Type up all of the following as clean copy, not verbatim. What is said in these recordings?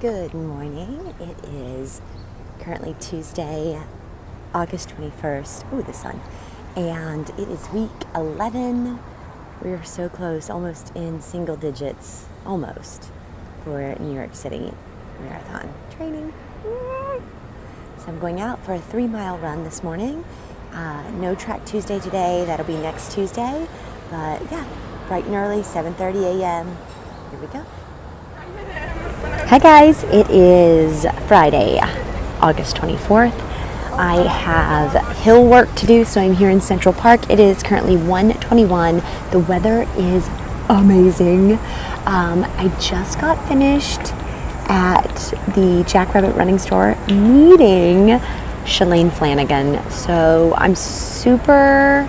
Good morning. It is currently Tuesday, August 21st. Ooh, the sun. And it is week 11. We are so close, almost in single digits, almost, for New York City Marathon training. So I'm going out for a 3-mile run this morning. No track Tuesday today. That'll be next Tuesday. But yeah, bright and early, 7:30 a.m. Here we go. Hi guys, it is Friday, August 24th. I have hill work to do, so I'm here in Central Park. It is currently 1:21. The weather is amazing. I just got finished at the Jackrabbit Running Store meeting Shalane Flanagan. So I'm super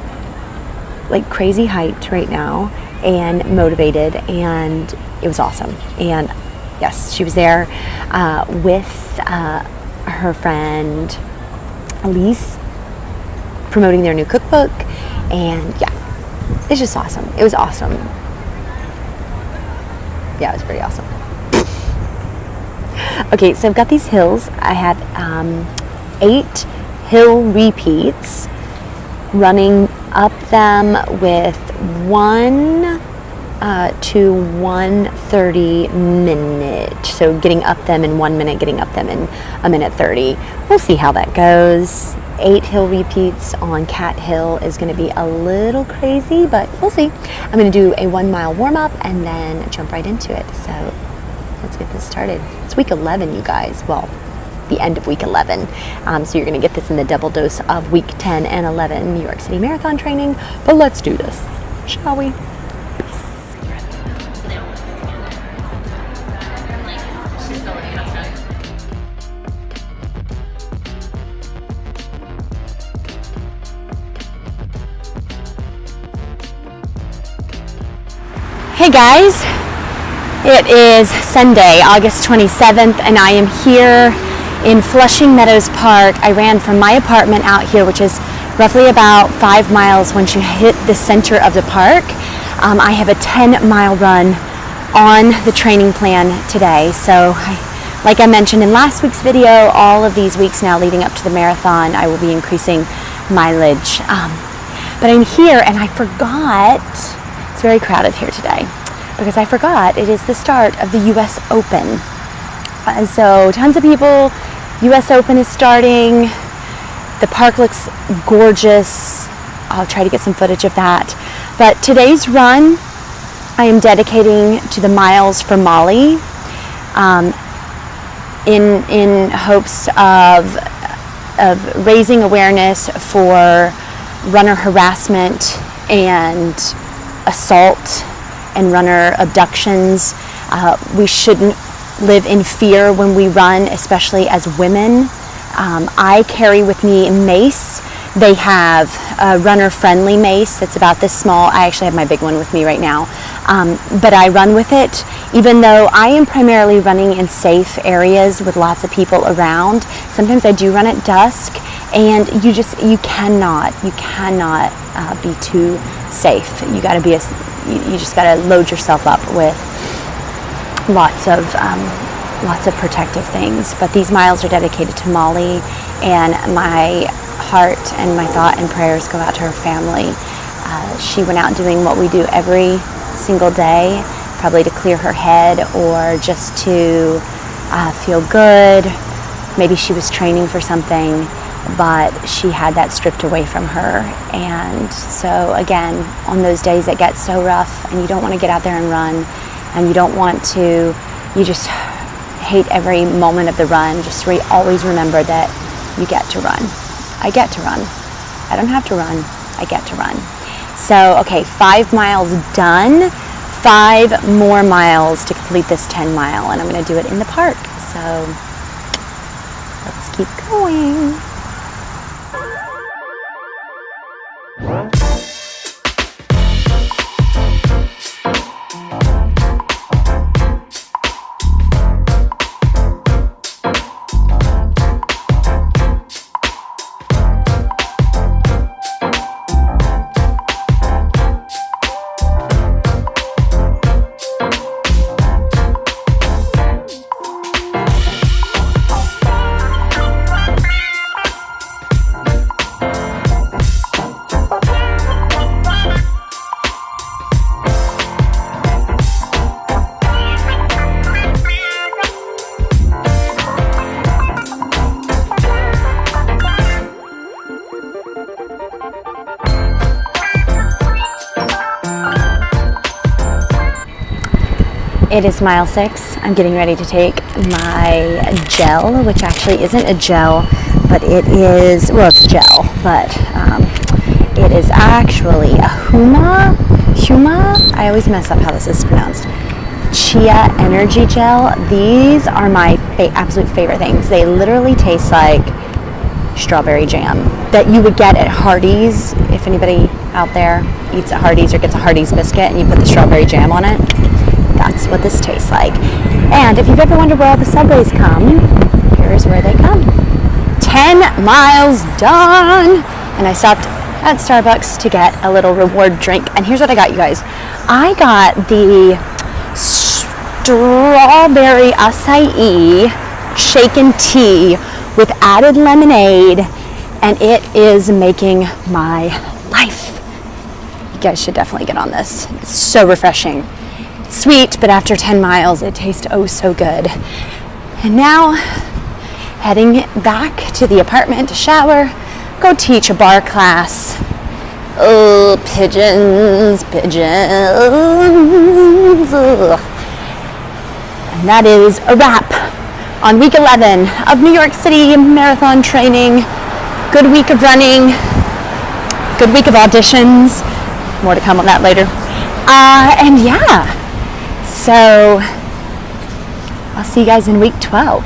crazy hyped right now and motivated, and it was awesome. And yes, she was there with her friend Elise, promoting their new cookbook, and yeah, it's just awesome. It was awesome. Yeah, it was pretty awesome. Okay, so I've got these hills. I have 8 hill repeats, running up them with 1 to 1:30 minute. So getting up them in 1 minute, getting up them in 1:30. We'll see how that goes. 8 hill repeats on Cat Hill is going to be a little crazy, but we'll see. I'm going to do a 1-mile warm-up and then jump right into it. So let's get this started. It's week 11, you guys. Well, the end of week 11. So you're going to get this in the double dose of week 10 and 11 New York City Marathon training. But let's do this, shall we? Hey guys, it is Sunday, August 27th, and I am here in Flushing Meadows Park. I ran from my apartment out here, which is roughly about 5 miles once you hit the center of the park. I have a 10-mile run on the training plan today. So like I mentioned in last week's video, all of these weeks now leading up to the marathon, I will be increasing mileage. But I'm here and I forgot. It's very crowded here today because I forgot it is the start of the US Open. So tons of people, US Open is starting. The park looks gorgeous. I'll try to get some footage of that. But today's run, I am dedicating to the Miles for Molly in hopes of raising awareness for runner harassment and assault and runner abductions. We shouldn't live in fear when we run, especially as women. I carry with me a mace. They have a runner-friendly mace that's about this small. I actually have my big one with me right now. But I run with it, even though I am primarily running in safe areas with lots of people around. Sometimes I do run at dusk, and you cannot be too safe. You just gotta load yourself up with lots of protective things. But these miles are dedicated to Molly, and my heart and my thought and prayers go out to her family. She went out doing what we do every single day, probably to clear her head or just to feel good. Maybe she was training for something, but she had that stripped away from her. And so again, on those days that get so rough and you don't want to get out there and run, and you just hate every moment of the run, just always remember that you get to run. I get to run. I don't have to run. I get to run. So, okay, 5 miles done. 5 more miles to complete this 10-mile, and I'm going to do it in the park. So, let's keep going. It is mile 6. I'm getting ready to take my gel, which actually isn't a gel, but it is, well, it's gel, but it is actually a HUMA. I always mess up how this is pronounced. Chia energy gel. These are my absolute favorite things. They literally taste like strawberry jam that you would get at Hardee's. If anybody out there eats at Hardee's or gets a Hardee's biscuit and you put the strawberry jam on it, that's what this tastes like. And if you've ever wondered where all the subways come, here's where they come. 10 miles done. And I stopped at Starbucks to get a little reward drink. And here's what I got, you guys. I got the strawberry acai shaken tea with added lemonade, and it is making my life. You guys should definitely get on this. It's so refreshing. It's sweet, but after 10 miles, it tastes oh so good. And now, heading back to the apartment to shower, go teach a bar class. Oh, pigeons. Ugh. And that is a wrap on week 11 of New York City marathon training. Good week of running. Good week of auditions. More to come on that later. And yeah, so I'll see you guys in week 12.